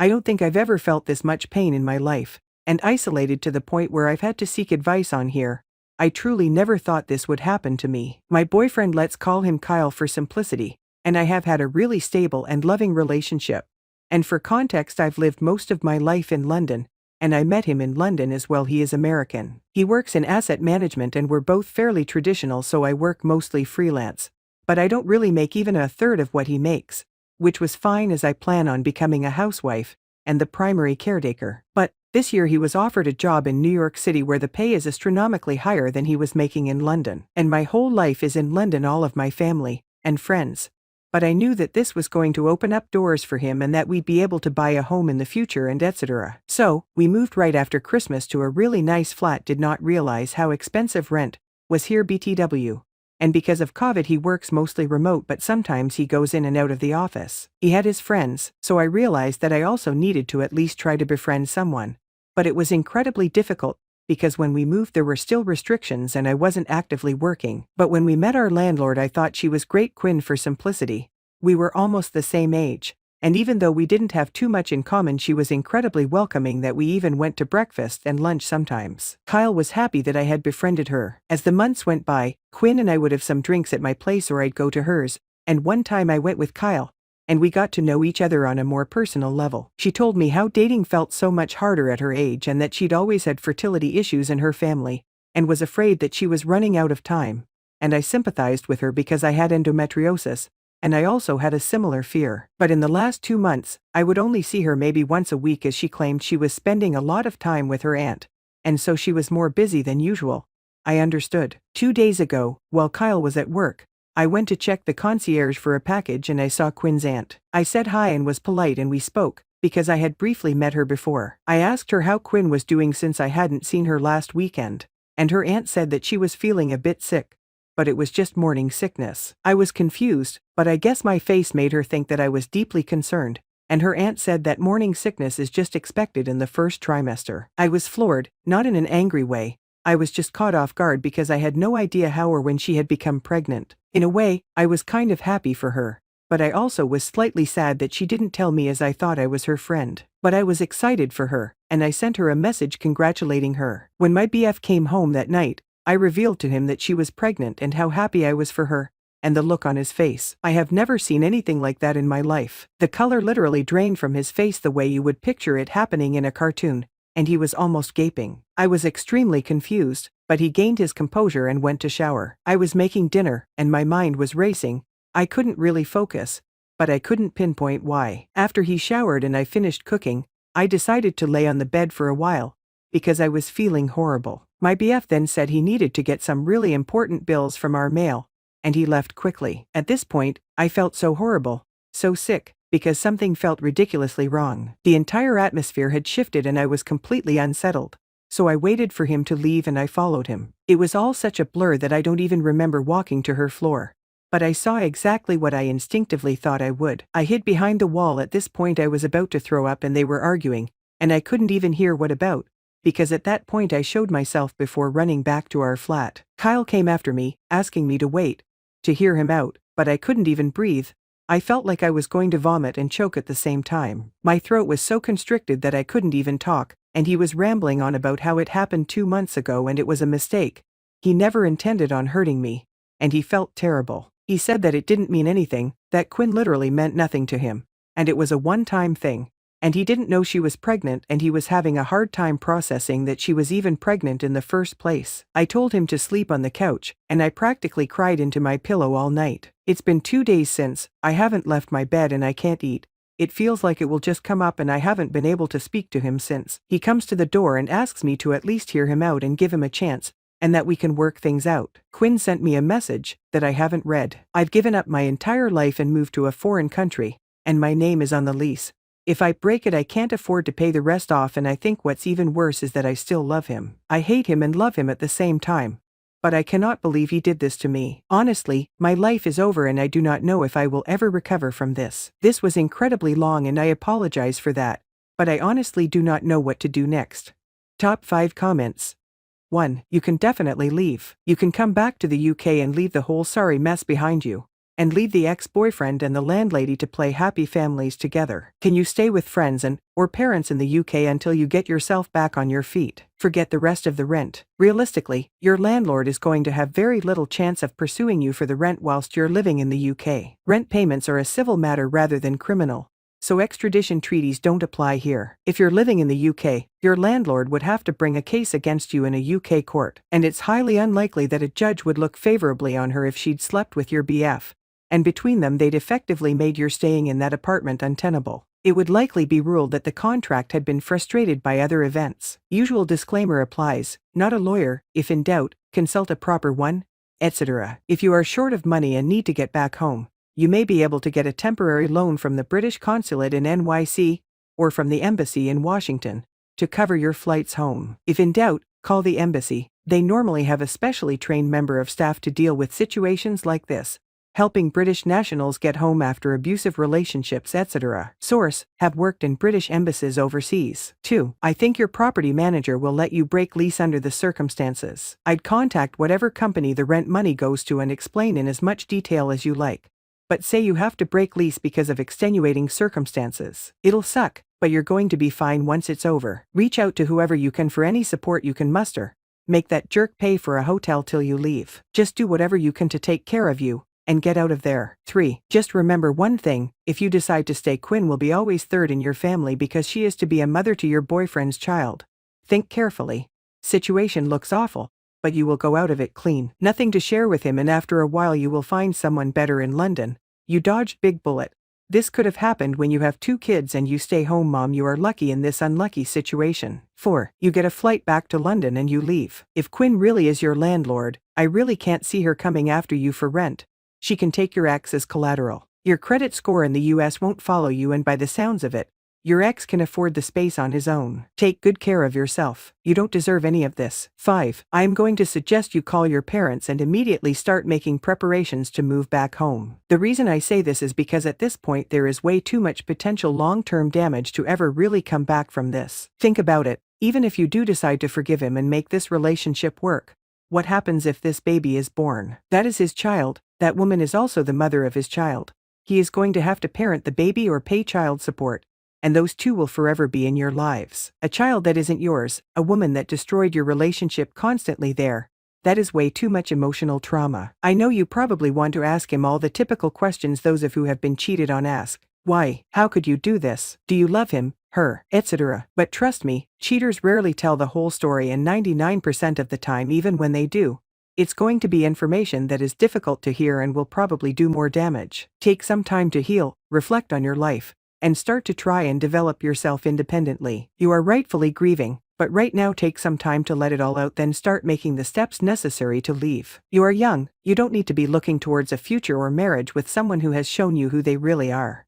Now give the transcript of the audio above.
I don't think I've ever felt this much pain in my life, and isolated to the point where I've had to seek advice on here. I truly never thought this would happen to me. My boyfriend, let's call him Kyle for simplicity, and I have had a really stable and loving relationship. And for context, I've lived most of my life in London, and I met him in London as well. He is American. He works in asset management and we're both fairly traditional, so I work mostly freelance. But I don't really make even a third of what he makes, which was fine as I plan on becoming a housewife and the primary caretaker. But this year he was offered a job in New York City where the pay is astronomically higher than he was making in London. And my whole life is in London, all of my family and friends. But I knew that this was going to open up doors for him and that we'd be able to buy a home in the future and etc. So, we moved right after Christmas to a really nice flat. Did not realize how expensive rent was here BTW. And because of COVID he works mostly remote, but sometimes he goes in and out of the office. He had his friends, so I realized that I also needed to at least try to befriend someone. But it was incredibly difficult, because when we moved there were still restrictions and I wasn't actively working. But when we met our landlord, I thought she was great. Quinn for simplicity. We were almost the same age, and even though we didn't have too much in common, she was incredibly welcoming that we even went to breakfast and lunch sometimes. Kyle was happy that I had befriended her. As the months went by, Quinn and I would have some drinks at my place or I'd go to hers, and one time I went with Kyle, and we got to know each other on a more personal level. She told me how dating felt so much harder at her age and that she'd always had fertility issues in her family, and was afraid that she was running out of time. And I sympathized with her because I had endometriosis, and I also had a similar fear. But in the last 2 months, I would only see her maybe once a week as she claimed she was spending a lot of time with her aunt, and so she was more busy than usual. I understood. 2 days ago, while Kyle was at work, I went to check the concierge for a package and I saw Quinn's aunt. I said hi and was polite and we spoke, because I had briefly met her before. I asked her how Quinn was doing since I hadn't seen her last weekend, and her aunt said that she was feeling a bit sick, but it was just morning sickness. I was confused, but I guess my face made her think that I was deeply concerned, and her aunt said that morning sickness is just expected in the first trimester. I was floored, not in an angry way. I was just caught off guard because I had no idea how or when she had become pregnant. In a way, I was kind of happy for her, but I also was slightly sad that she didn't tell me as I thought I was her friend. But I was excited for her, and I sent her a message congratulating her. When my BF came home that night, I revealed to him that she was pregnant and how happy I was for her, and the look on his face. I have never seen anything like that in my life. The color literally drained from his face the way you would picture it happening in a cartoon, and he was almost gaping. I was extremely confused, but he gained his composure and went to shower. I was making dinner, and my mind was racing. I couldn't really focus, but I couldn't pinpoint why. After he showered and I finished cooking, I decided to lay on the bed for a while, because I was feeling horrible. My BF then said he needed to get some really important bills from our mail, and he left quickly. At this point, I felt so horrible, so sick, because something felt ridiculously wrong. The entire atmosphere had shifted and I was completely unsettled. So I waited for him to leave and I followed him. It was all such a blur that I don't even remember walking to her floor. But I saw exactly what I instinctively thought I would. I hid behind the wall. At this point I was about to throw up and they were arguing, and I couldn't even hear what about, because at that point I showed myself before running back to our flat. Kyle came after me, asking me to wait, to hear him out, but I couldn't even breathe. I felt like I was going to vomit and choke at the same time. My throat was so constricted that I couldn't even talk, and he was rambling on about how it happened 2 months ago and it was a mistake. He never intended on hurting me, and he felt terrible. He said that it didn't mean anything, that Quinn literally meant nothing to him, and it was a one-time thing, and he didn't know she was pregnant and he was having a hard time processing that she was even pregnant in the first place. I told him to sleep on the couch, and I practically cried into my pillow all night. It's been 2 days since. I haven't left my bed and I can't eat. It feels like it will just come up, and I haven't been able to speak to him since. He comes to the door and asks me to at least hear him out and give him a chance, and that we can work things out. Quinn sent me a message that I haven't read. I've given up my entire life and moved to a foreign country, and my name is on the lease. If I break it, I can't afford to pay the rest off, and I think what's even worse is that I still love him. I hate him and love him at the same time. But I cannot believe he did this to me. Honestly, my life is over and I do not know if I will ever recover from this. This was incredibly long and I apologize for that, but I honestly do not know what to do next. Top 5 comments. 1. You can definitely leave. You can come back to the UK and leave the whole sorry mess behind you. and leave the ex-boyfriend and the landlady to play happy families together? Can you stay with friends or parents in the UK until you get yourself back on your feet? Forget the rest of the rent. Realistically, your landlord is going to have very little chance of pursuing you for the rent whilst you're living in the UK. Rent payments are a civil matter rather than criminal, so extradition treaties don't apply here. If you're living in the UK, your landlord would have to bring a case against you in a UK court, and it's highly unlikely that a judge would look favorably on her if she'd slept with your BF, and between them they'd effectively made your staying in that apartment untenable. It would likely be ruled that the contract had been frustrated by other events. Usual disclaimer applies: not a lawyer, if in doubt, consult a proper one, etc. If you are short of money and need to get back home, you may be able to get a temporary loan from the British consulate in NYC, or from the embassy in Washington, to cover your flights home. If in doubt, call the embassy. They normally have a specially trained member of staff to deal with situations like this, helping British nationals get home after abusive relationships, etc. Source: have worked in British embassies overseas. 2. I think your property manager will let you break lease under the circumstances. I'd contact whatever company the rent money goes to and explain in as much detail as you like. But say you have to break lease because of extenuating circumstances. It'll suck, but you're going to be fine once it's over. Reach out to whoever you can for any support you can muster. Make that jerk pay for a hotel till you leave. Just do whatever you can to take care of you, and get out of there. 3. Just remember one thing: if you decide to stay, Quinn will be always third in your family because she is to be a mother to your boyfriend's child. Think carefully. Situation looks awful, but you will go out of it clean. Nothing to share with him, and after a while you will find someone better in London. You dodged big bullet. This could have happened when you have 2 kids and you stay home mom. You are lucky in this unlucky situation. 4. You get a flight back to London and you leave. If Quinn really is your landlord, I really can't see her coming after you for rent. She can take your ex as collateral. Your credit score in the US won't follow you, and by the sounds of it, your ex can afford the space on his own. Take good care of yourself. You don't deserve any of this. 5. I am going to suggest you call your parents and immediately start making preparations to move back home. The reason I say this is because at this point there is way too much potential long-term damage to ever really come back from this. Think about it. Even if you do decide to forgive him and make this relationship work, what happens if this baby is born? That is his child. That woman is also the mother of his child. He is going to have to parent the baby or pay child support, and those two will forever be in your lives. A child that isn't yours, a woman that destroyed your relationship constantly there. That is way too much emotional trauma. I know you probably want to ask him all the typical questions those of who have been cheated on ask. Why? How could you do this? Do you love him, her, etc.? But trust me, cheaters rarely tell the whole story, and 99% of the time, even when they do, it's going to be information that is difficult to hear and will probably do more damage. Take some time to heal, reflect on your life, and start to try and develop yourself independently. You are rightfully grieving, but right now take some time to let it all out, then start making the steps necessary to leave. You are young, you don't need to be looking towards a future or marriage with someone who has shown you who they really are.